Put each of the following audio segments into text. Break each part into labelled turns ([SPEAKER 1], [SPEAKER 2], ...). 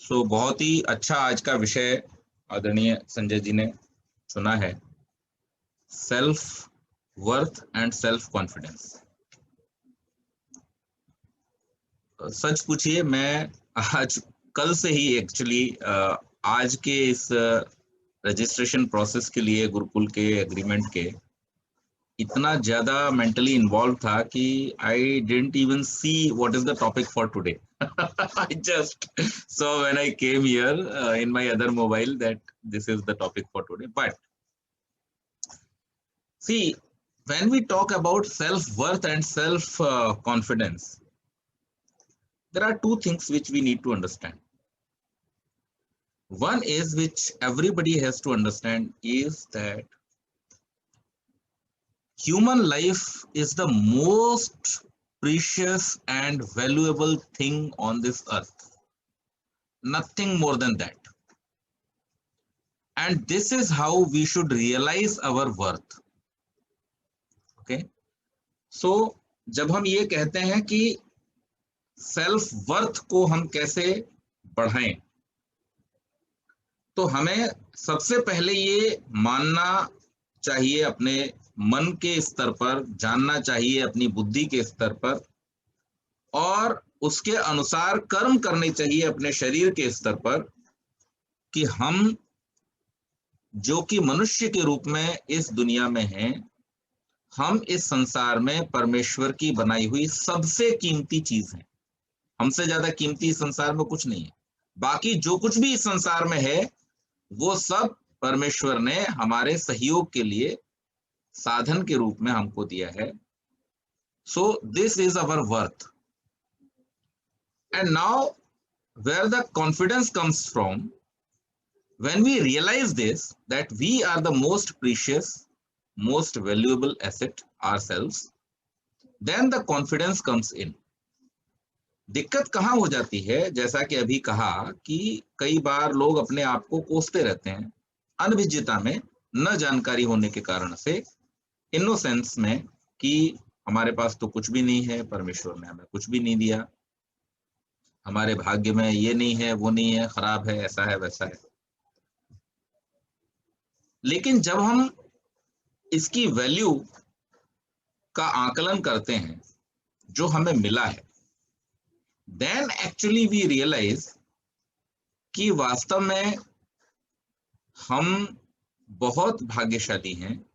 [SPEAKER 1] बहुत ही अच्छा आज का विषय आदरणीय संजय जी ने चुना है, self worth and self confidence. सच पूछिए, मैं आज कल से ही एक्चुअली आज के इस रजिस्ट्रेशन प्रोसेस के लिए गुरुकुल के एग्रीमेंट के इतना ज्यादा मेंटली इन्वॉल्व था कि I didn't even see what is the topic for today. I just saw when I came here in my other mobile that this is the topic for today. But see, when we talk about self-worth and self-confidence, there are two things which we need to understand. One is, which everybody has to understand, is that human life is the most precious and valuable thing on this earth. Nothing more than that. And this is how we should realize our worth. Okay? So, जब हम ये कहते हैं कि self worth को हम कैसे बढ़ाएं, तो हमें सबसे पहले ये मानना चाहिए अपने मन के स्तर पर, जानना चाहिए अपनी बुद्धि के स्तर पर, और उसके अनुसार कर्म करने चाहिए अपने शरीर के स्तर पर कि हम जो कि मनुष्य के रूप में इस दुनिया में हैं, हम इस संसार में परमेश्वर की बनाई हुई सबसे कीमती चीज है। हमसे ज्यादा कीमती इस संसार में कुछ नहीं है। बाकी जो कुछ भी इस संसार में है वो सब परमेश्वर ने हमारे सहयोग के लिए साधन के रूप में हमको दिया है। So this is our worth. And now where the confidence comes from, when we realize this, that we are the most precious, most valuable asset ourselves, then the confidence comes in. दिक्कत कहाँ हो जाती है, जैसा कि अभी कहा कि कई बार लोग अपने आप को कोसते रहते हैं अनभिज्ञता में, न जानकारी होने के कारण से, इनोसेंस में, कि हमारे पास तो कुछ भी नहीं है, परमेश्वर ने हमें कुछ भी नहीं दिया, हमारे भाग्य में ये नहीं है, वो नहीं है, खराब है, ऐसा है, वैसा है। लेकिन जब हम इसकी वैल्यू का आकलन करते हैं जो हमें मिला है, देन एक्चुअली वी रियलाइज कि वास्तव में हम बहुत भाग्यशाली हैं,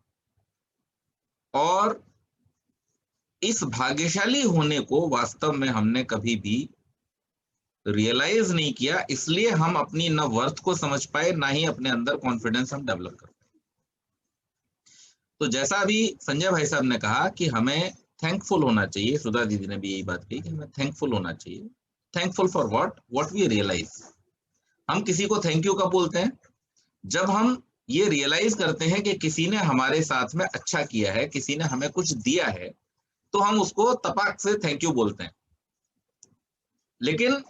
[SPEAKER 1] और इस भाग्यशाली होने को वास्तव में हमने कभी भी रियलाइज नहीं किया, इसलिए हम अपनी न वर्थ को समझ पाए, ना ही अपने अंदर कॉन्फिडेंस हम डेवलप कर पाए। तो जैसा अभी संजय भाई साहब ने कहा कि हमें थैंकफुल होना चाहिए, सुधा दीदी ने भी यही बात कही कि हमें थैंकफुल होना चाहिए। Thankful for what we realize. हम किसी को थैंक यू कब बोलते हैं? जब हम ये रियलाइज करते हैं कि किसी ने हमारे साथ में अच्छा किया है, किसी ने हमें कुछ दिया है, तो हम उसको तपाक से थैंक यू बोलते हैं। लेकिन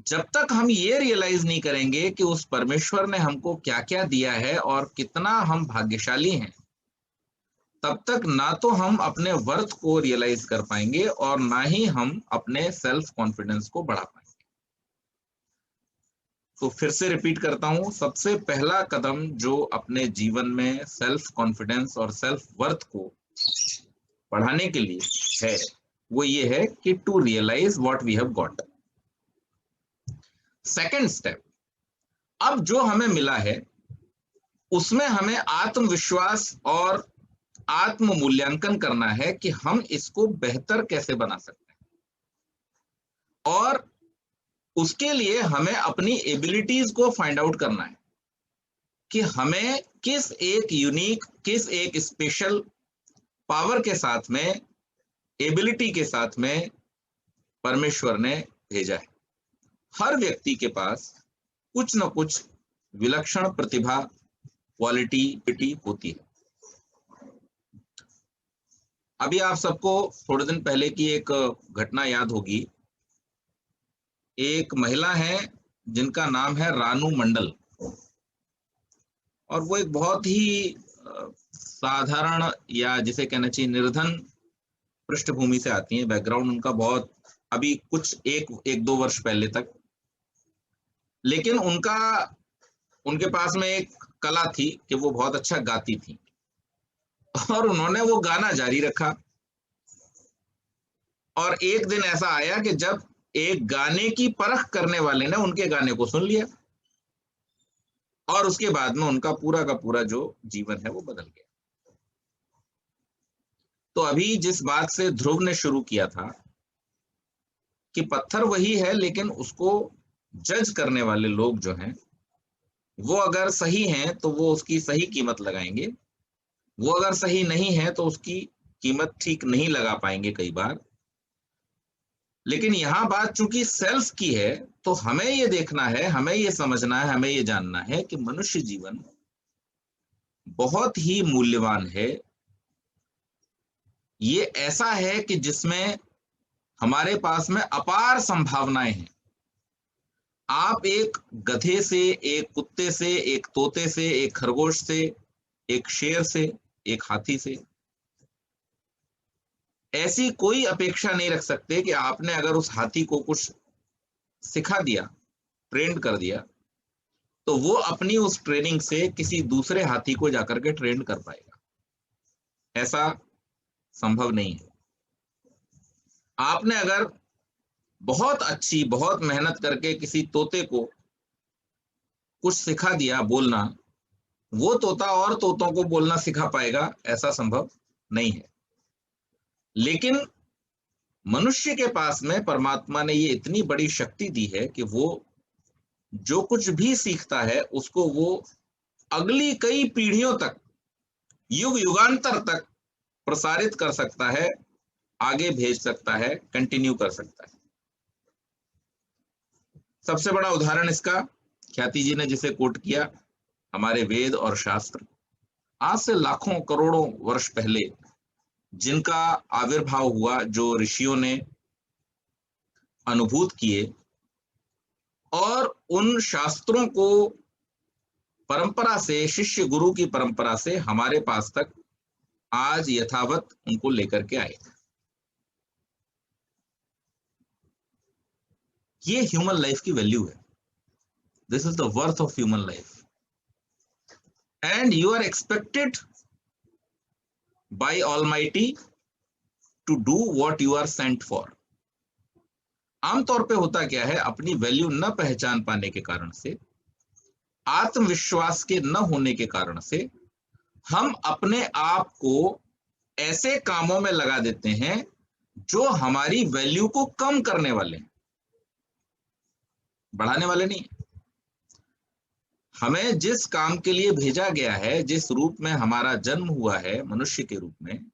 [SPEAKER 1] जब तक हम ये रियलाइज नहीं करेंगे कि उस परमेश्वर ने हमको क्या क्या दिया है और कितना हम भाग्यशाली हैं, तब तक ना तो हम अपने वर्थ को रियलाइज कर पाएंगे और ना ही हम अपने सेल्फ कॉन्फिडेंस को बढ़ा पाएंगे। तो फिर से रिपीट करता हूं, सबसे पहला कदम जो अपने जीवन में सेल्फ कॉन्फिडेंस और सेल्फ वर्थ को बढ़ाने के लिए है, वो ये है कि to realize what we have got. Second step, अब जो हमें मिला है उसमें हमें आत्मविश्वास और आत्म मूल्यांकन करना है कि हम इसको बेहतर कैसे बना सकते हैं, और उसके लिए हमें अपनी एबिलिटीज को फाइंड आउट करना है कि हमें किस एक यूनिक, किस एक स्पेशल पावर के साथ में, एबिलिटी के साथ में परमेश्वर ने भेजा है। हर व्यक्ति के पास कुछ न कुछ विलक्षण प्रतिभा, क्वालिटी होती है। अभी आप सबको थोड़े दिन पहले की एक घटना याद होगी। एक महिला है जिनका नाम है रानू मंडल, और वो एक बहुत ही साधारण, या जिसे कहना चाहिए निर्धन पृष्ठभूमि से आती है। बैकग्राउंड उनका बहुत, अभी कुछ एक दो वर्ष पहले तक लेकिन उनके पास में एक कला थी कि वो बहुत अच्छा गाती थी, और उन्होंने वो गाना जारी रखा। और एक दिन ऐसा आया कि जब एक गाने की परख करने वाले ने उनके गाने को सुन लिया, और उसके बाद में उनका पूरा का पूरा जो जीवन है वो बदल गया। तो अभी जिस बात से ध्रुव ने शुरू किया था कि पत्थर वही है, लेकिन उसको जज करने वाले लोग जो हैं वो अगर सही हैं तो वो उसकी सही कीमत लगाएंगे, वो अगर सही नहीं है तो उसकी कीमत ठीक नहीं लगा पाएंगे कई बार। लेकिन यहाँ बात चूंकि सेल्फ की है, तो हमें ये देखना है, हमें ये समझना है, हमें ये जानना है कि मनुष्य जीवन बहुत ही मूल्यवान है। ये ऐसा है कि जिसमें हमारे पास में अपार संभावनाएं हैं। आप एक गधे से, एक कुत्ते से, एक तोते से, एक खरगोश से, एक शेर से, एक हाथी से ऐसी कोई अपेक्षा नहीं रख सकते कि आपने अगर उस हाथी को कुछ सिखा दिया, ट्रेन कर दिया, तो वो अपनी उस ट्रेनिंग से किसी दूसरे हाथी को जाकर के ट्रेन कर पाएगा। ऐसा संभव नहीं है। आपने अगर बहुत अच्छी, बहुत मेहनत करके किसी तोते को कुछ सिखा दिया बोलना, वो तोता और तोतों को बोलना सिखा पाएगा? ऐसा संभव नहीं है। लेकिन मनुष्य के पास में परमात्मा ने ये इतनी बड़ी शक्ति दी है कि वो जो कुछ भी सीखता है उसको वो अगली कई पीढ़ियों तक, युग युगांतर तक प्रसारित कर सकता है, आगे भेज सकता है, कंटिन्यू कर सकता है। सबसे बड़ा उदाहरण इसका ख्याति जी ने जिसे कोट किया, हमारे वेद और शास्त्र आज से लाखों करोड़ों वर्ष पहले जिनका आविर्भाव हुआ, जो ऋषियों ने अनुभूत किए, और उन शास्त्रों को परंपरा से, शिष्य गुरु की परंपरा से हमारे पास तक आज यथावत उनको लेकर के आए। ये ह्यूमन लाइफ की वैल्यू है। This is the worth of human life, and you are expected by Almighty to do what you are sent for. आमतौर पे होता क्या है, अपनी वैल्यू न पहचान पाने के कारण से, आत्मविश्वास के न होने के कारण से हम अपने आप को ऐसे कामों में लगा देते हैं जो हमारी वैल्यू को कम करने वाले हैं, बढ़ाने वाले नहीं। हमें जिस काम के लिए भेजा गया है, जिस रूप में हमारा जन्म हुआ है मनुष्य के रूप में,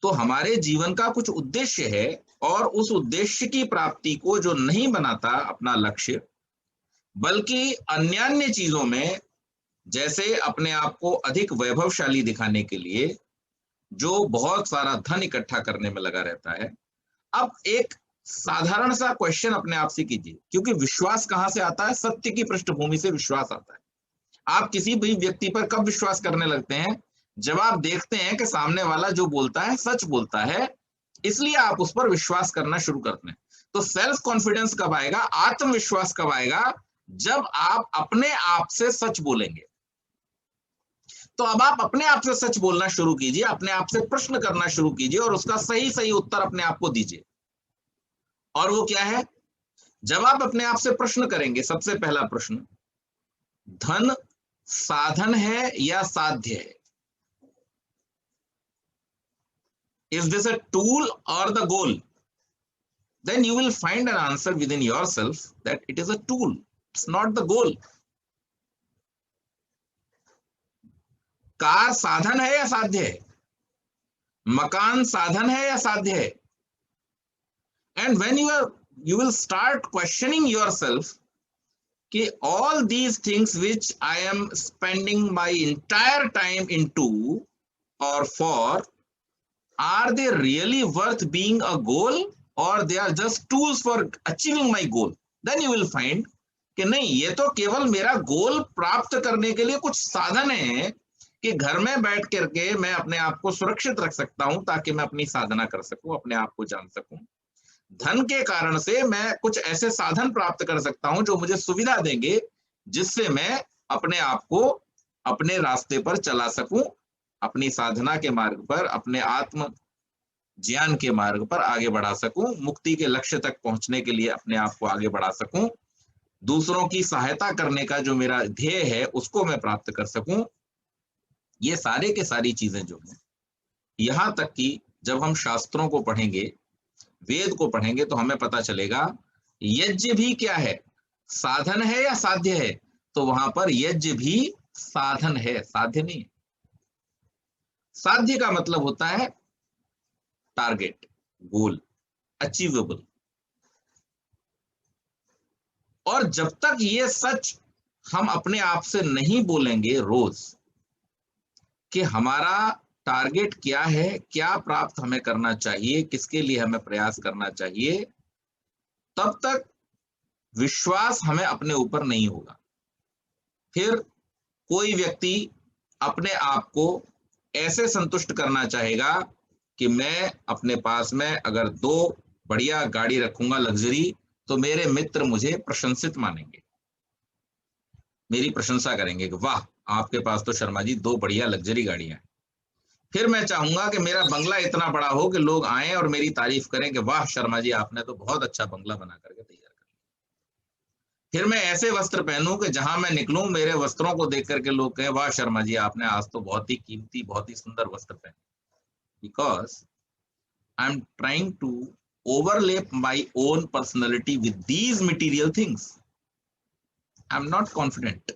[SPEAKER 1] तो हमारे जीवन का कुछ उद्देश्य है, और उस उद्देश्य की प्राप्ति को जो नहीं बनाता अपना लक्ष्य, बल्कि अन्यान्य चीजों में, जैसे अपने आप को अधिक वैभवशाली दिखाने के लिए जो बहुत सारा धन इकट्ठा करने में लगा रहता है। अब एक साधारण सा क्वेश्चन अपने आप से कीजिए, क्योंकि विश्वास कहां से आता है? सत्य की पृष्ठभूमि से विश्वास आता है। आप किसी भी व्यक्ति पर कब विश्वास करने लगते हैं? जब आप देखते हैं कि सामने वाला जो बोलता है सच बोलता है, इसलिए आप उस पर विश्वास करना शुरू करते हैं। तो सेल्फ कॉन्फिडेंस कब आएगा, आत्मविश्वास कब आएगा? जब आप अपने आप से सच बोलेंगे। तो अब आप अपने आप से सच बोलना शुरू कीजिए, अपने आप से प्रश्न करना शुरू कीजिए, और उसका सही सही उत्तर अपने आप को दीजिए। और वो क्या है? जब आप अपने आप से प्रश्न करेंगे, सबसे पहला प्रश्न, धन साधन है या साध्य है? Is this a tool or the goal? Then you will find an answer within yourself that it is a tool, it's not the goal. Car साधन है या साध्य है? मकान साधन है या साध्य है? And when you will start questioning yourself कि all these things which I am spending my entire time into or for, are they really worth being a goal or they are just tools for achieving my goal? Then you will find कि नहीं, ये तो केवल मेरा गोल प्राप्त करने के लिए कुछ साधन है कि घर में बैठ करके मैं अपने आप को सुरक्षित रख सकता हूं ताकि मैं अपनी साधना कर सकूं, अपने आप को जान सकूं। धन के कारण से मैं कुछ ऐसे साधन प्राप्त कर सकता हूं जो मुझे सुविधा देंगे, जिससे मैं अपने आप को अपने रास्ते पर चला सकूं, अपनी साधना के मार्ग पर, अपने आत्म ज्ञान के मार्ग पर आगे बढ़ा सकूं, मुक्ति के लक्ष्य तक पहुंचने के लिए अपने आप को आगे बढ़ा सकूं, दूसरों की सहायता करने का जो मेरा ध्येय है उसको मैं प्राप्त कर सकूं। ये सारे के सारी चीजें जो हैं, यहां तक कि जब हम शास्त्रों को पढ़ेंगे, वेद को पढ़ेंगे, तो हमें पता चलेगा यज्ञ भी क्या है, साधन है या साध्य है। तो वहां पर यज्ञ भी साधन है, साध्य नहीं है। साध्य का मतलब होता है टारगेट, गोल, अचीवेबल। और जब तक ये सच हम अपने आप से नहीं बोलेंगे रोज कि हमारा टारगेट क्या है, क्या प्राप्त हमें करना चाहिए, किसके लिए हमें प्रयास करना चाहिए, तब तक विश्वास हमें अपने ऊपर नहीं होगा। फिर कोई व्यक्ति अपने आप को ऐसे संतुष्ट करना चाहेगा कि मैं अपने पास में अगर 2 बढ़िया गाड़ी रखूंगा लग्जरी, तो मेरे मित्र मुझे प्रशंसित मानेंगे, मेरी प्रशंसा करेंगे कि वाह, आपके पास तो शर्मा जी 2 बढ़िया लग्जरी गाड़ियां हैं। फिर मैं चाहूंगा कि मेरा बंगला इतना बड़ा हो कि लोग आए और मेरी तारीफ करें कि वाह शर्मा जी, आपने तो बहुत अच्छा बंगला बना करके तैयार कर। फिर मैं ऐसे वस्त्र पहनूं कि जहां मैं निकलूं, मेरे वस्त्रों को देख करके लोग कहें वाह शर्मा जी, आपने आज तो बहुत ही कीमती, बहुत ही सुंदर वस्त्र पहने। Because I am trying to overlap my own personality with these material things. I'm not confident.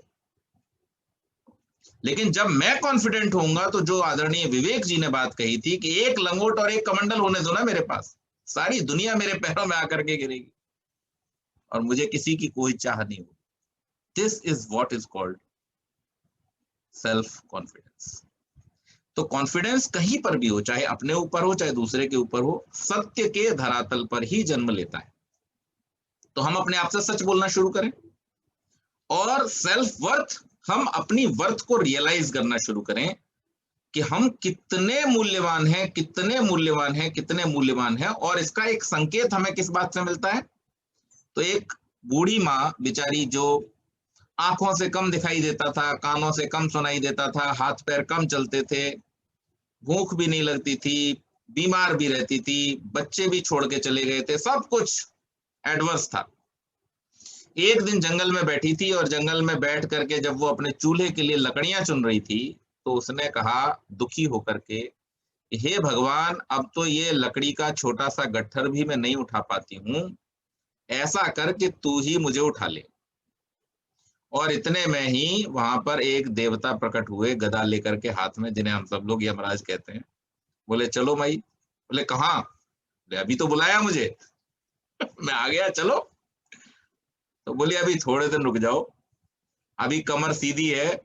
[SPEAKER 1] लेकिन जब मैं कॉन्फिडेंट होऊंगा, तो जो आदरणीय विवेक जी ने बात कही थी कि एक लंगोट और एक कमंडल होने दो ना मेरे पास, सारी दुनिया मेरे पैरों में आकर के गिरेगी और मुझे किसी की कोई चाह नहीं होगी। This is what is called self confidence. तो कॉन्फिडेंस कहीं पर भी हो, चाहे अपने ऊपर हो चाहे दूसरे के ऊपर हो, सत्य के धरातल पर ही जन्म लेता है। तो हम अपने आप से सच बोलना शुरू करें और सेल्फ वर्थ, हम अपनी वर्थ को रियलाइज करना शुरू करें कि हम कितने मूल्यवान हैं, कितने मूल्यवान हैं, कितने मूल्यवान हैं। और इसका एक संकेत हमें किस बात से मिलता है? तो एक बूढ़ी माँ बेचारी, जो आंखों से कम दिखाई देता था, कानों से कम सुनाई देता था, हाथ पैर कम चलते थे, भूख भी नहीं लगती थी, बीमार भी रहती थी, बच्चे भी छोड़ के चले गए थे, सब कुछ एडवर्स था। एक दिन जंगल में बैठी थी और जंगल में बैठ करके जब वो अपने चूल्हे के लिए लकड़ियां चुन रही थी, तो उसने कहा दुखी होकर के, हे भगवान, अब तो ये लकड़ी का छोटा सा गट्ठर भी मैं नहीं उठा पाती हूँ, ऐसा कर कि तू ही मुझे उठा ले। और इतने में ही वहां पर एक देवता प्रकट हुए, गदा लेकर के हाथ में, जिन्हें हम सब लोग यमराज कहते हैं। बोले चलो भाई। बोले कहाँ? बोले अभी तो बुलाया मुझे मैं आ गया, चलो। तो बोले अभी थोड़े दिन रुक जाओ, अभी कमर सीधी है,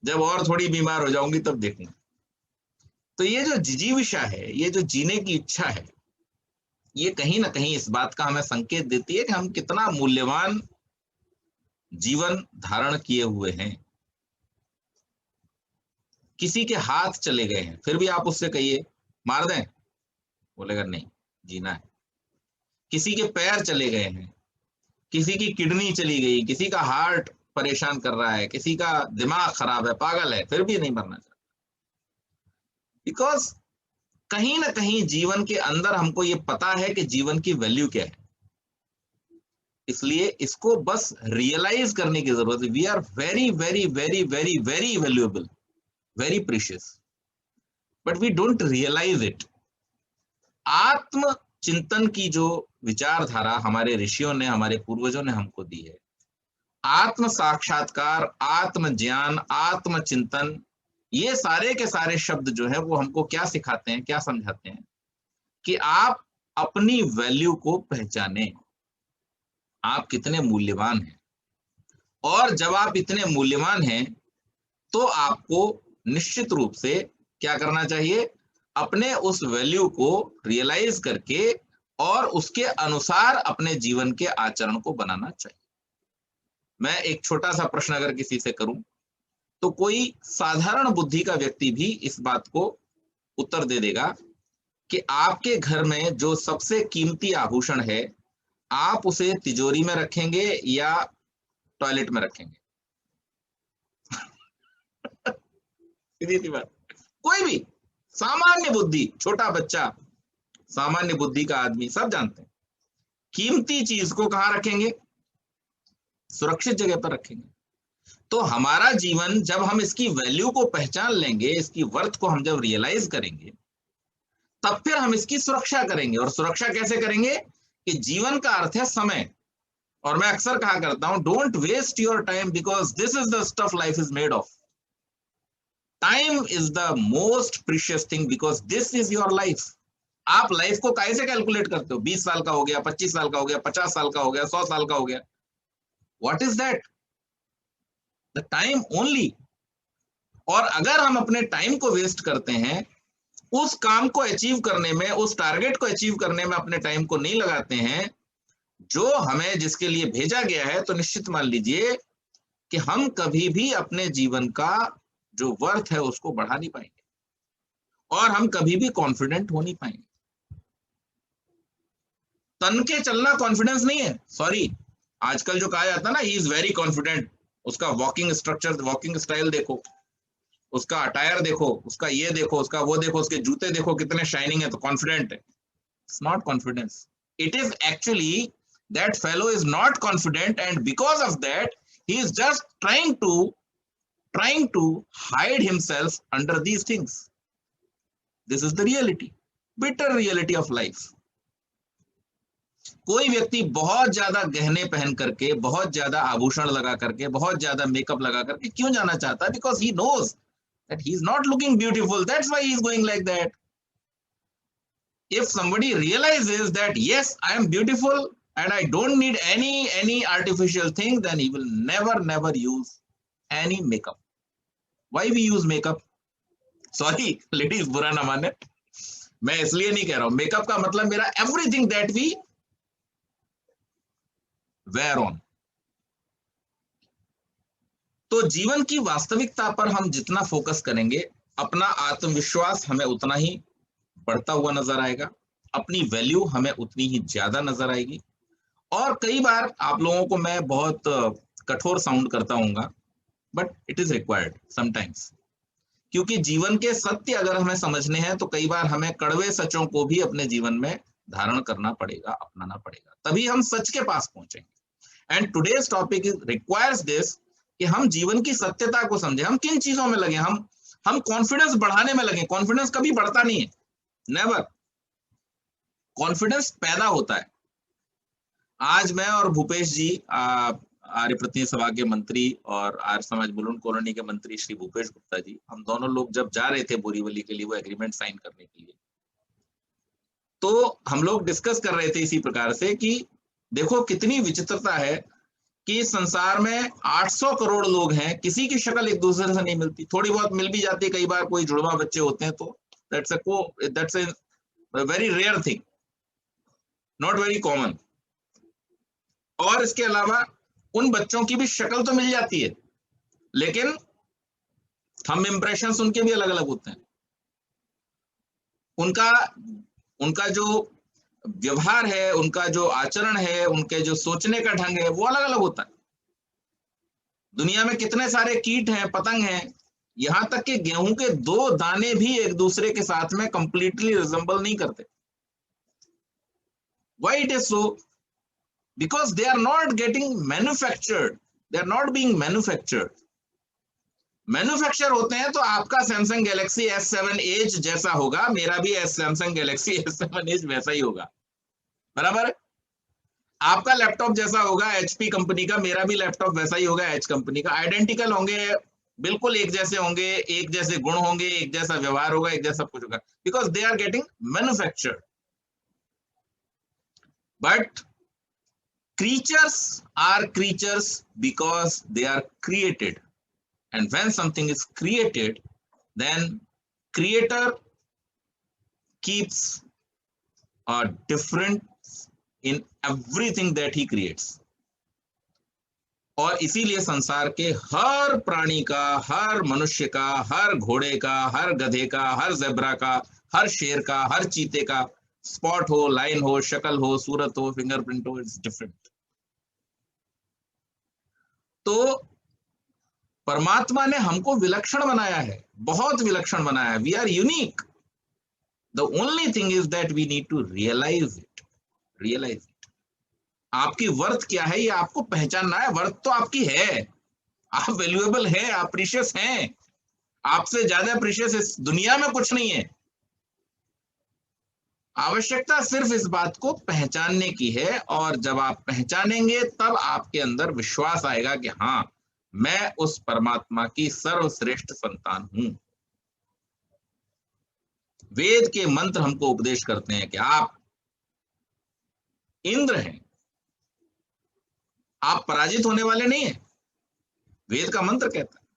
[SPEAKER 1] जब और थोड़ी बीमार हो जाऊंगी तब देखूंगा। तो ये जो जिजीविषा है, ये जो जीने की इच्छा है, ये कहीं ना कहीं इस बात का हमें संकेत देती है कि हम कितना मूल्यवान जीवन धारण किए हुए हैं। किसी के हाथ चले गए हैं, फिर भी आप उससे कहिए मार दें, बोलेगा नहीं, जीना है। किसी के पैर चले गए हैं, किसी की किडनी चली गई, किसी का हार्ट परेशान कर रहा है, किसी का दिमाग खराब है, पागल है, फिर भी नहीं मरना चाहता। बिकॉज कहीं ना कहीं जीवन के अंदर हमको ये पता है कि जीवन की वैल्यू क्या है। इसलिए इसको बस रियलाइज करने की जरूरत है। We are very very very very very valuable, very precious, but we don't realize it. आत्म चिंतन की जो विचारधारा हमारे ऋषियों ने, हमारे पूर्वजों ने हमको दी है, आत्म साक्षात्कार, आत्म ज्ञान, आत्म चिंतन, ये सारे के सारे शब्द जो है वो हमको क्या सिखाते हैं, क्या समझाते हैं? कि आप अपनी वैल्यू को पहचानें, आप कितने मूल्यवान हैं। और जब आप इतने मूल्यवान हैं, तो आपको निश्चित रूप से क्या करना चाहिए? अपने उस वैल्यू को रियलाइज करके और उसके अनुसार अपने जीवन के आचरण को बनाना चाहिए। मैं एक छोटा सा प्रश्न अगर किसी से करूं, तो कोई साधारण बुद्धि का व्यक्ति भी इस बात को उत्तर दे देगा कि आपके घर में जो सबसे कीमती आभूषण है, आप उसे तिजोरी में रखेंगे या टॉयलेट में रखेंगे? सीधी सी बात। कोई भी सामान्य बुद्धि, छोटा बच्चा, सामान्य बुद्धि का आदमी, सब जानते हैं कीमती चीज को कहां रखेंगे? सुरक्षित जगह पर रखेंगे। तो हमारा जीवन, जब हम इसकी वैल्यू को पहचान लेंगे, इसकी वर्थ को हम जब रियलाइज करेंगे, तब फिर हम इसकी सुरक्षा करेंगे। और सुरक्षा कैसे करेंगे? कि जीवन का अर्थ है समय। और मैं अक्सर कहा करता हूं, don't waste your time because this is the stuff life is made of. Time is the most precious thing because this is your life. आप लाइफ को कैसे कैलकुलेट करते हो? 20 साल का हो गया, 25 साल का हो गया, 50 साल का हो गया, 100 साल का हो गया। What is that? The time only. और अगर हम अपने टाइम को वेस्ट करते हैं, उस काम को अचीव करने में, उस टारगेट को अचीव करने में अपने टाइम को नहीं लगाते हैं जो हमें, जिसके लिए भेजा गया है, तो निश्चित मान लीजिए कि हम कभी भी अपने जीवन का जो वर्थ है उसको बढ़ा नहीं पाएंगे और हम कभी भी कॉन्फिडेंट हो नहीं पाएंगे। तन के चलना कॉन्फिडेंस नहीं है, सॉरी। आजकल जो कहा जाता है ना, ही इज वेरी कॉन्फिडेंट, उसका वॉकिंग स्ट्रक्चर, वॉकिंग स्टाइल देखो, उसका अटायर देखो, उसका ये देखो, उसका वो देखो, उसके जूते देखो कितने शाइनिंग है, तो कॉन्फिडेंट है। It's not confidence, it is actually that fellow is not confident, and because of that he is just trying to hide himself under these things. This is the reality, bitter reality of life. कोई व्यक्ति बहुत ज्यादा गहने पहन करके, बहुत ज्यादा आभूषण लगा करके, बहुत ज्यादा मेकअप लगा करके क्यों जाना चाहता है? Because he knows that he is not looking beautiful, that's why he is going like that. If somebody realizes that yes, I am beautiful and I don't need any artificial thing, then he will never use any makeup. Why we use makeup? Sorry ladies, बुरा ना माने, मैं इसलिए नहीं कह रहा हूं। Makeup का मतलब मेरा everything that we wear on. तो जीवन की वास्तविकता पर हम जितना फोकस करेंगे, अपना आत्मविश्वास हमें उतना ही बढ़ता हुआ नजर आएगा, अपनी वैल्यू हमें उतनी ही ज्यादा नजर आएगी। और कई बार आप लोगों को मैं बहुत कठोर साउंड करता हूँगा, but it is required sometimes, क्योंकि जीवन के सत्य अगर हमें समझने हैं तो कई बार हमें कड़वे सचों को भी अपने जीवन में धारण करना पड़ेगा, अपनाना पड़ेगा, तभी हम सच के पास पहुंचेंगे। And today's topic requires this, कि हम जीवन की सत्यता को समझे, हम किन चीजों में लगे, हम कॉन्फिडेंस बढ़ाने में लगे। कॉन्फिडेंस कभी बढ़ता नहीं है, नेवर। कॉन्फिडेंस पैदा होता है। आज मैं और भूपेश जी, आर्य प्रतिनिधि सभा के मंत्री और आर्य समाज बुलंद कॉलोनी के मंत्री श्री भूपेश गुप्ता जी, हम दोनों लोग जब जा रहे थे बोरीवली के लिए वो एग्रीमेंट साइन करने के लिए, तो हम लोग डिस्कस कर रहे थे इसी प्रकार से कि देखो कितनी विचित्रता है कि संसार में 800 करोड़ लोग हैं, किसी की शक्ल एक दूसरे से नहीं मिलती, थोड़ी बहुत मिल भी जाती है, कई बार कोई जुड़वा बच्चे होते हैं, तो that's a very rare thing, not very common. और इसके अलावा उन बच्चों की भी शक्ल तो मिल जाती है, लेकिन थंब इंप्रेशंस उनके भी अलग अलग होते हैं, उनका जो व्यवहार है, उनका जो आचरण है, उनके जो सोचने का ढंग है, वो अलग अलग होता है। दुनिया में कितने सारे कीट हैं, पतंग हैं, यहां तक कि गेहूं के 2 दाने भी एक दूसरे के साथ में कंप्लीटली रिजेंबल नहीं करते। Why it is so? Because they are not getting manufactured, they are not being manufactured. Manufacture होते हैं तो आपका सैमसंग गैलेक्सी S7 Edge जैसा होगा, मेरा भी सैमसंग गैलेक्सी S7 Edge वैसा ही होगा, बराबर है। आपका लैपटॉप जैसा होगा HP कंपनी का, मेरा भी लैपटॉप वैसा ही होगा H कंपनी का, आइडेंटिकल होंगे, बिल्कुल एक जैसे होंगे, एक जैसे गुण होंगे, एक जैसा व्यवहार होगा, एक जैसा कुछ होगा, because they are getting manufactured. But creatures are creatures because they are created, and when something is created, then creator keeps a difference in everything that he creates. और इसीलिए संसार के हर प्राणी का, हर मनुष्य का, हर घोड़े का, हर गधे का, हर ज़ेब्रा का, हर शेर का, हर चीते का स्पॉट हो, लाइन हो, शक्ल हो, सूरत हो, फिंगरप्रिंट हो, इट्स डिफरेंट। तो परमात्मा ने हमको विलक्षण बनाया है, बहुत विलक्षण बनाया है। We are unique. The only thing is that we need to realize it, realize it. आपकी वर्थ क्या है ये आपको पहचानना है। वर्थ तो आपकी है, आप वैल्यूएबल हैं, आप प्रीशियस हैं। आपसे ज्यादा प्रीशियस इस दुनिया में कुछ नहीं है। आवश्यकता सिर्फ इस बात को पहचानने की है, और जब आप पहचानेंगे तब आपके अंदर विश्वास आएगा कि हाँ, मैं उस परमात्मा की सर्वश्रेष्ठ संतान हूं। वेद के मंत्र हमको उपदेश करते हैं कि आप इंद्र हैं, आप पराजित होने वाले नहीं हैं। वेद का मंत्र कहता है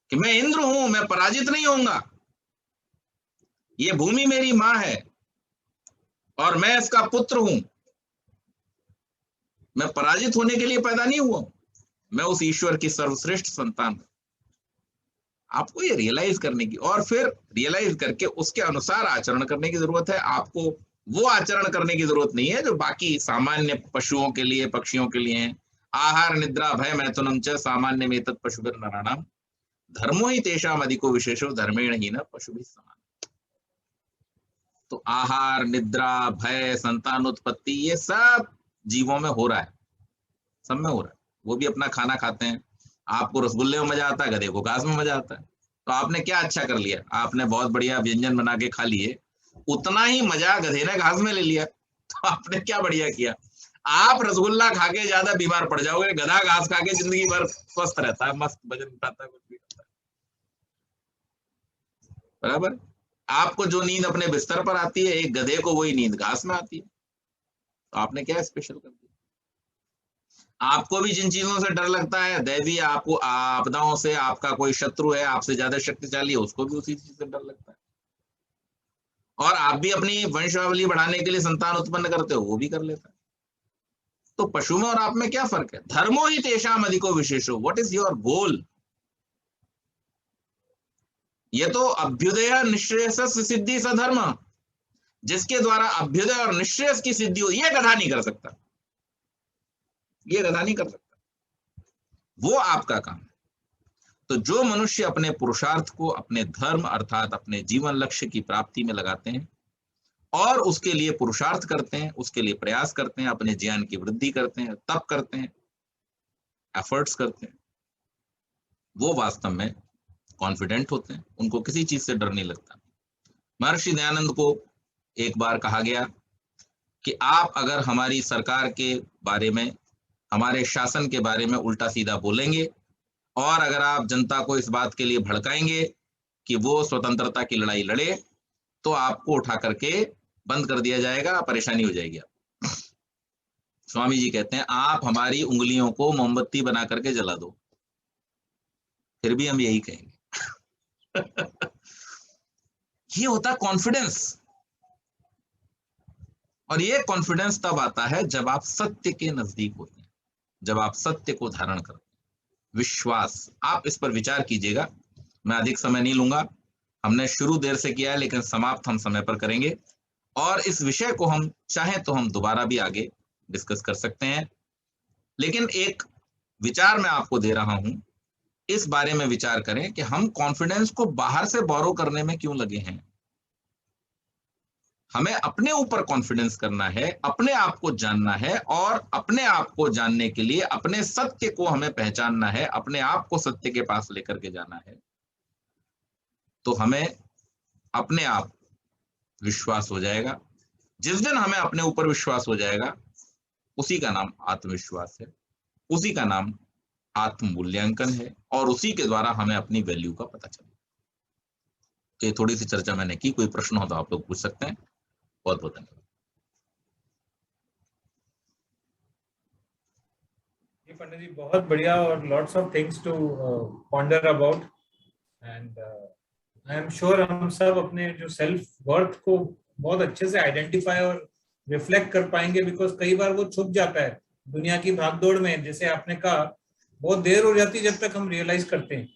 [SPEAKER 1] कि मैं इंद्र हूं, मैं पराजित नहीं होऊंगा। ये भूमि मेरी मां है और मैं इसका पुत्र हूं। मैं पराजित होने के लिए पैदा नहीं हुआ, मैं उस ईश्वर की सर्वश्रेष्ठ संतान हूं। आपको ये रियलाइज करने की, और फिर रियलाइज करके उसके अनुसार आचरण करने की जरूरत है। आपको वो आचरण करने की जरूरत नहीं है जो बाकी सामान्य पशुओं के लिए, पक्षियों के लिए है। आहार निद्रा भय मैथुनम च सामान्य में तत् पशुभिर नराणाम धर्मो ही तेषाम अधिको विशेषो धर्मेण ही न पशुभिः समान। तो आहार निद्रा भय संतान उत्पत्ति ये सब जीवों में हो रहा है, सब में हो रहा है। वो भी अपना खाना खाते हैं। आपको रसगुल्ले में मजा आता है, गधे को घास में मजा आता है। तो आपने क्या अच्छा कर लिया, आपने बहुत बढ़िया व्यंजन बना के खा लिए, उतना ही मजा गधे ने घास में ले लिया। तो आपने क्या बढ़िया किया। आप रसगुल्ला खा के ज्यादा बीमार पड़ जाओगे, गधा घास खा के जिंदगी भर स्वस्थ रहता है, मस्त वजन उठाता है, कुछ भी करता है। बराबर। आपको जो नींद अपने बिस्तर पर आती है, एक गधे को वही नींद घास में आती है। तो आपने क्या स्पेशल कर दिया। आपको भी जिन चीजों से डर लगता है, दैवीय आपको आपदाओं से, आपका कोई शत्रु है आपसे ज्यादा शक्तिशाली है, उसको भी उसी चीज से डर लगता है। और आप भी अपनी वंशावली बढ़ाने के लिए संतान उत्पन्न करते हो, वो भी कर लेता है। तो पशु में और आप में क्या फर्क है। धर्मो ही तेषाम अधिको विशेषो, व्हाट इज योर गोल। ये तो अभ्युदय निश्रेयस सिद्धि सधर्म, जिसके द्वारा अभ्युदय और निश्रेयस की सिद्धि हो, ये गधा नहीं कर सकता, ये गधा नहीं कर सकता, वो आपका काम है। तो जो मनुष्य अपने पुरुषार्थ को अपने धर्म अर्थात अपने जीवन लक्ष्य की प्राप्ति में लगाते हैं और उसके लिए पुरुषार्थ करते हैं, उसके लिए प्रयास करते हैं, अपने ज्ञान की वृद्धि करते हैं, तप करते हैं, एफर्ट्स करते हैं, वो वास्तव में कॉन्फिडेंट होते हैं। उनको किसी चीज से डर नहीं लगता। महर्षि दयानंद को एक बार कहा गया कि आप अगर हमारी सरकार के बारे में, हमारे शासन के बारे में उल्टा सीधा बोलेंगे और अगर आप जनता को इस बात के लिए भड़काएंगे कि वो स्वतंत्रता की लड़ाई लड़े, तो आपको उठा करके बंद कर दिया जाएगा, परेशानी हो जाएगी। स्वामी जी कहते हैं आप हमारी उंगलियों को मोमबत्ती बना करके जला दो, फिर भी हम यही कहेंगे। ये होता कॉन्फिडेंस। और ये कॉन्फिडेंस तब आता है जब आप सत्य के नजदीक होते हैं, जब आप सत्य को धारण करते हैं। विश्वास, आप इस पर विचार कीजिएगा, मैं अधिक समय नहीं लूंगा। हमने शुरू देर से किया है लेकिन समाप्त हम समय पर करेंगे, और इस विषय को हम चाहें तो हम दोबारा भी आगे डिस्कस कर सकते हैं। लेकिन एक विचार मैं आपको दे रहा हूं, इस बारे में विचार करें कि हम कॉन्फिडेंस को बाहर से बोरो करने में क्यों लगे हैं। हमें अपने ऊपर कॉन्फिडेंस करना है, अपने आप को जानना है, और अपने आप को जानने के लिए अपने सत्य को हमें पहचानना है, अपने आप को सत्य के पास लेकर के जाना है। तो हमें अपने आप विश्वास हो जाएगा। जिस दिन हमें अपने ऊपर विश्वास हो जाएगा, उसी का नाम आत्मविश्वास है, उसी का नाम आत्म मूल्यांकन है, और उसी के द्वारा हमें अपनी वैल्यू का पता चलेगा। तो ये थोड़ी सी चर्चा मैंने की, कोई प्रश्न हो तो आप लोग पूछ सकते हैं। बहुत बहुत धन्यवाद।
[SPEAKER 2] पंडित जी बहुत बढ़िया, और lots of things to ponder about, and I am sure हम सब अपने जो सेल्फ वर्थ को बहुत अच्छे से आइडेंटिफाई और रिफ्लेक्ट कर पाएंगे, बिकॉज कई बार वो छुप जाता है दुनिया की भागदौड़ में। जैसे आपने कहा, बहुत देर हो जाती है जब तक हम रियलाइज करते हैं।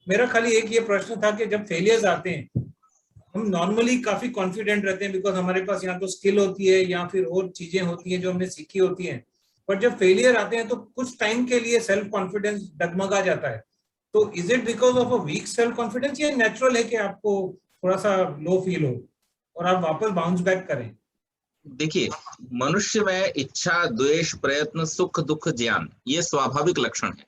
[SPEAKER 2] मेरा खाली एक ये प्रश्न था कि जब फेलियर्स आते हैं हम नॉर्मली काफी कॉन्फिडेंट रहते हैं बिकॉज हमारे पास या तो स्किल होती है या फिर और चीजें होती हैं जो हमने सीखी होती हैं, बट जब फेलियर आते हैं तो कुछ टाइम के लिए सेल्फ कॉन्फिडेंस डगमगा जाता है। तो is it because of a weak self confidence या नेचुरल है कि आपको थोड़ा सा लो फील हो और आप वापस बाउंस बैक करें?
[SPEAKER 1] देखिए, मनुष्य में इच्छा, द्वेष, प्रयत्न, सुख, दुख, ज्ञान, ये स्वाभाविक लक्षण है।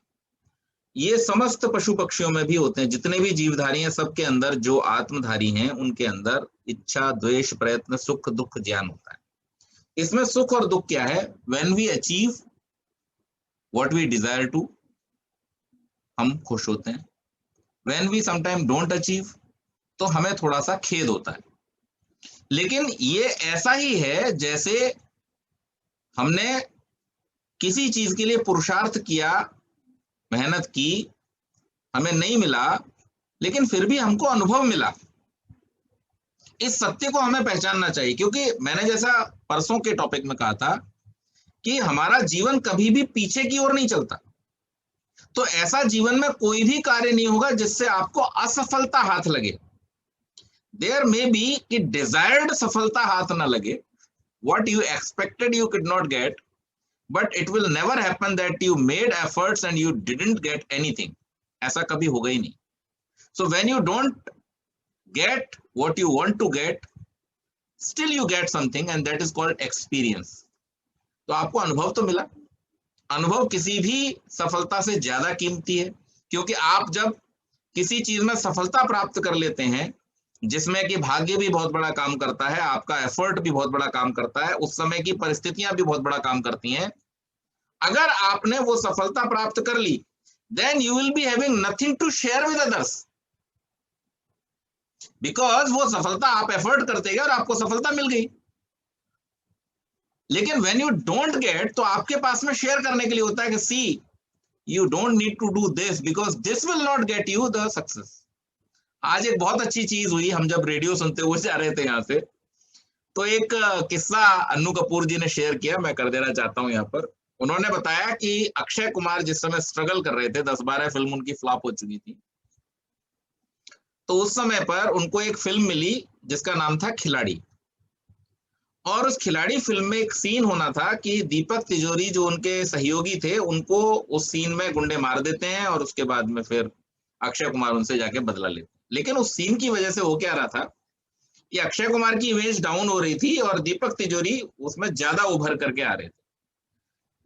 [SPEAKER 1] ये समस्त पशु पक्षियों में भी होते हैं। जितने भी जीवधारी हैं सबके अंदर, जो आत्मधारी हैं उनके अंदर इच्छा, द्वेष, प्रयत्न, सुख, दुख, ज्ञान होता है। इसमें सुख और दुख क्या है? When we achieve what we desire to, हम खुश होते हैं। When we sometime don't achieve, तो हमें थोड़ा सा खेद होता है। लेकिन ये ऐसा ही है जैसे हमने किसी चीज के लिए पुरुषार्थ किया, मेहनत की, हमें नहीं मिला, लेकिन फिर भी हमको अनुभव मिला। इस सत्य को हमें पहचानना चाहिए, क्योंकि मैंने जैसा परसों के टॉपिक में कहा था कि हमारा जीवन कभी भी पीछे की ओर नहीं चलता। तो ऐसा जीवन में कोई भी कार्य नहीं होगा जिससे आपको असफलता हाथ लगे। देयर मे बी कि डिजायर्ड सफलता हाथ ना लगे, what you expected you could not get, but it will never happen that you made efforts and you didn't get anything. ऐसा कभी होगा ही नहीं। So when you don't get what you want to get, still you get something and that is called experience. तो आपको अनुभव तो मिला। अनुभव किसी भी सफलता से ज्यादा कीमती है, क्योंकि आप जब किसी चीज में सफलता प्राप्त कर लेते हैं जिसमें कि भाग्य भी बहुत बड़ा काम करता है, आपका एफर्ट भी बहुत बड़ा काम करता है, उस समय की परिस्थितियां भी बहुत बड़ा काम करती हैं। अगर आपने वो सफलता प्राप्त कर ली, then you will be having nothing to share with others, because वो सफलता आप एफर्ट करते गए और आपको सफलता मिल गई। लेकिन व्हेन यू डोंट गेट, तो आपके पास में शेयर करने के लिए होता है कि see you don't need to do this because this will not get you the success. आज एक बहुत अच्छी चीज हुई, हम जब रेडियो सुनते हुए जा रहे थे यहाँ से, तो एक किस्सा अन्नू कपूर जी ने शेयर किया, मैं कर देना चाहता हूँ यहाँ पर। उन्होंने बताया कि अक्षय कुमार जिस समय स्ट्रगल कर रहे थे, 10-12 फिल्म उनकी फ्लॉप हो चुकी थी, तो उस समय पर उनको एक फिल्म मिली जिसका नाम था खिलाड़ी। और उस खिलाड़ी फिल्म में एक सीन होना था कि दीपक तिजोरी जो उनके सहयोगी थे, उनको उस सीन में गुंडे मार देते हैं और उसके बाद में फिर अक्षय कुमार उनसे जाके बदला लेते हैं। लेकिन उस सीन की वजह से हो क्या रहा था कि अक्षय कुमार की इमेज डाउन हो रही थी और दीपक तिजोरी उसमें ज्यादा उभर करके आ रहे थे।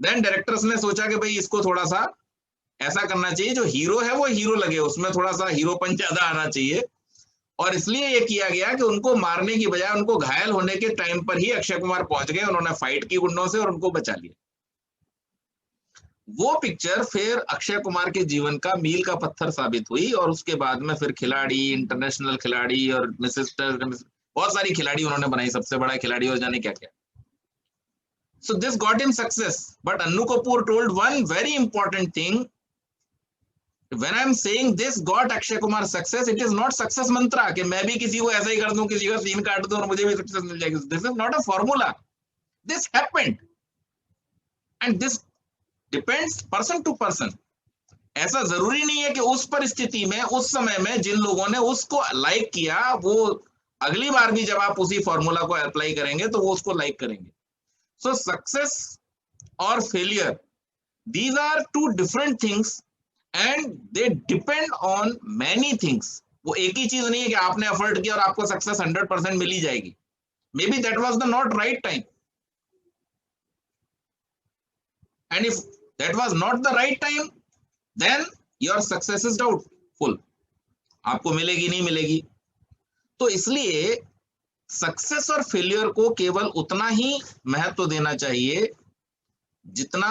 [SPEAKER 1] देन डायरेक्टर्स ने सोचा कि भाई इसको थोड़ा सा ऐसा करना चाहिए, जो हीरो है वो हीरो लगे, उसमें थोड़ा सा हीरोपन ज्यादा आना चाहिए। और इसलिए ये किया गया कि उनको मारने की बजाय उनको घायल होने के टाइम पर ही अक्षय कुमार पहुंच गए, उन्होंने फाइट की गुंडों से और उनको बचा लिया। वो पिक्चर फिर अक्षय कुमार के जीवन का मील का पत्थर साबित हुई, और उसके बाद में फिर खिलाड़ी, इंटरनेशनल खिलाड़ी और बहुत सारी खिलाड़ी उन्होंने बनाई, सबसे बड़ा खिलाड़ी और जाने क्या क्या। So this got him success, but Annu Kapoor told one very important thing. When I'm saying this got Akshay Kumar success, it is not success mantra कि मैं भी किसी को ऐसा ही कर दूं, किसी का सीन काट दूं और मुझे भी सक्सेस मिल जाएगी। This is not a formula. This happened, and this depends person to person. ऐसा जरूरी नहीं है कि उस परिस्थिति में, उस समय में जिन लोगों ने उसको लाइक किया, वो अगली बार भी जब आप उसी फॉर्मूला को अप्लाई करेंगे तो वो उसको लाइक करेंगे। So success or failure, these are two different things and they depend on many things. वो एक ही चीज नहीं है कि आपने एफर्ट किया और आपको सक्सेस 100% मिल ही जाएगी। Maybe that was the not right time, and if that was not the right time, then your success is doubtful. आपको मिलेगी नहीं मिलेगी। तो इसलिए सक्सेस और फेलियर को केवल उतना ही महत्व देना चाहिए जितना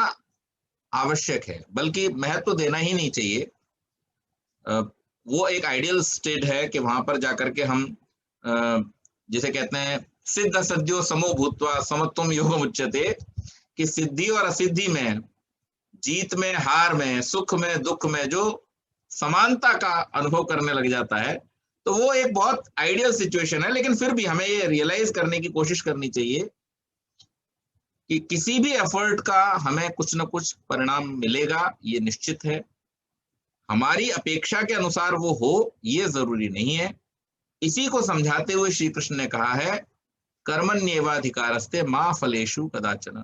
[SPEAKER 1] आवश्यक है, बल्कि महत्व देना ही नहीं चाहिए। वो एक आइडियल स्टेट है कि वहां पर जाकर के हम जिसे कहते हैं सिद्ध सद्यो समो भूत्वा समत्वम योगम उच्यते, कि सिद्धि और असिद्धि में, जीत में हार में, सुख में दुख में जो समानता का अनुभव करने लग जाता है, तो वो एक बहुत आइडियल सिचुएशन है। लेकिन फिर भी हमें ये रियलाइज करने की कोशिश करनी चाहिए कि किसी भी एफर्ट का हमें कुछ ना कुछ परिणाम मिलेगा, ये निश्चित है। हमारी अपेक्षा के अनुसार वो हो ये जरूरी नहीं है, इसी को समझाते हुए श्री कृष्ण ने कहा है कर्मण्येवाधिकारस्ते मा फलेषु कदाचन।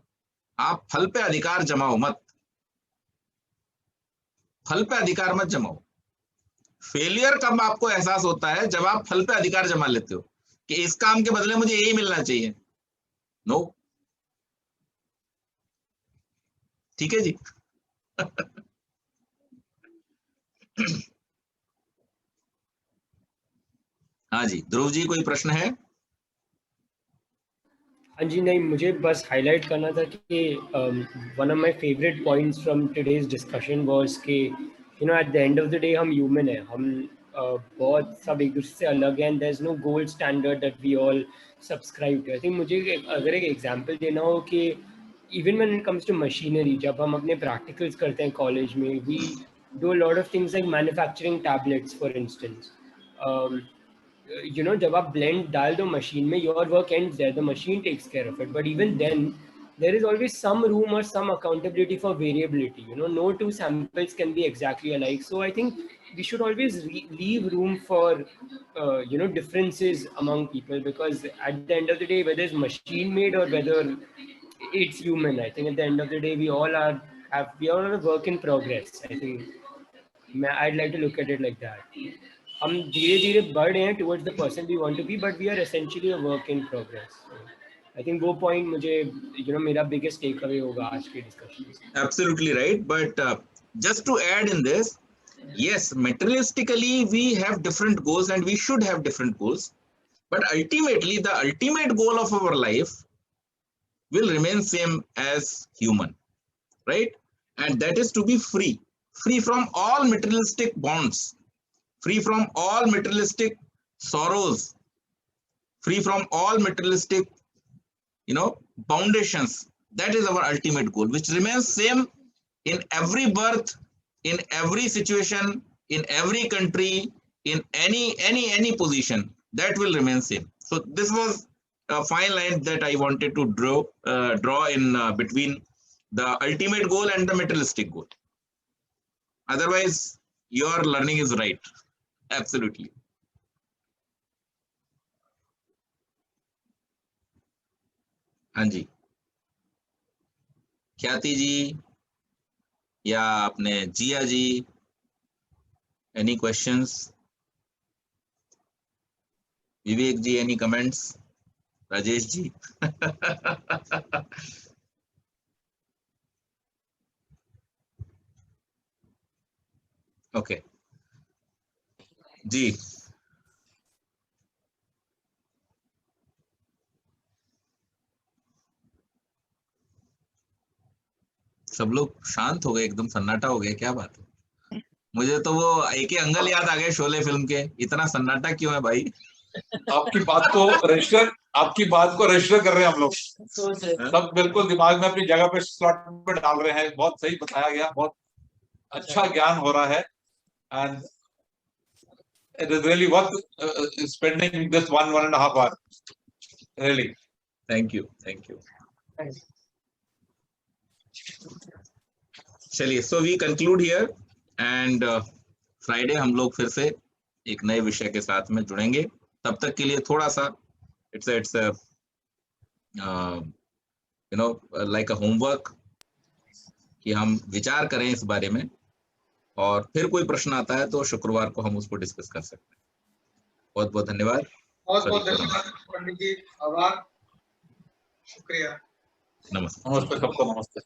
[SPEAKER 1] आप फल पे अधिकार जमाओ मत, फल पे अधिकार मत जमाओ। फेलियर कब आपको एहसास होता है? जब आप फल पे अधिकार जमा लेते हो कि इस काम के बदले मुझे यही मिलना चाहिए। नो, ठीक है जी। हाँ जी, ध्रुव जी कोई प्रश्न है?
[SPEAKER 3] हाँ जी, नहीं, मुझे बस हाईलाइट करना था कि one of my favourite points from today's discussion was कि you know at the end of the day हम ह्यूमन हैं, हम बहुत सब एक दूसरे से अलग हैं, there is no gold standard that we all subscribe to. I think मुझे अगर एक एग्जांपल देना हो कि even when it comes to machinery, जब हम अपने प्रैक्टिकल्स करते हैं कॉलेज में, we do a lot of things like manufacturing tablets for instance. You know, जब आप blend डाल दो मशीन में, your work ends there, the machine takes care of it, but even then there is always some room or some accountability for variability. You know, no two samples can be exactly alike, so I think we should always leave room for you know, differences among people, because at the end of the day, whether it's machine made or whether it's human, I think at the end of the day we all are a work in progress. I think I'd like to look at it like that. हम धीरे धीरे बढ़ रहे हैं towards the person we want to be, but we are essentially a work in progress. So, I think वो point मुझे, you know, मेरा biggest takeaway होगा आज के discussion से.
[SPEAKER 1] Absolutely right, but just to add in this, yes, materialistically we have different goals and we should have different goals, but ultimately the ultimate goal of our life will remain same as human, right? And that is to be free, free from all materialistic bonds, free from all materialistic sorrows, free from all materialistic, you know, foundations. That is our ultimate goal, which remains same in every birth, in every situation, in every country, in any position. That will remain same. So this was a fine line that I wanted to draw in between the ultimate goal and the materialistic goal. Otherwise, your learning is right. Absolutely. हाँ जी, ख्याति जी या अपने जिया जी, any questions? विवेक जी, any comments? Rajesh ji? Okay जी, सब लोग शांत हो गए, एकदम सन्नाटा हो गया, क्या बात है? मुझे तो वो एक अंगल याद आ गए शोले फिल्म के। इतना सन्नाटा क्यों है भाई?
[SPEAKER 4] आपकी बात को रजिस्टर कर रहे हैं हम लोग, सब बिल्कुल दिमाग में अपनी जगह पे स्लॉट पे डाल रहे हैं। बहुत सही बताया गया, बहुत अच्छा ज्ञान हो रहा है, and it is really worth spending this 1.5 hour. Really.
[SPEAKER 1] Thank you. चलिए, so we conclude here and Friday हम लोग फिर से एक नए विषय के साथ में जुड़ेंगे। तब तक के लिए थोड़ा सा it's a you know like a homework कि हम विचार करें इस बारे में, और फिर कोई प्रश्न आता है तो शुक्रवार को हम उसको डिस्कस कर सकते हैं। बहुत बहुत धन्यवाद।
[SPEAKER 5] बहुत धन्यवाद पंडित जी, आभार, शुक्रिया।
[SPEAKER 1] नमस्ते।
[SPEAKER 4] नमस्ते सबको, नमस्ते।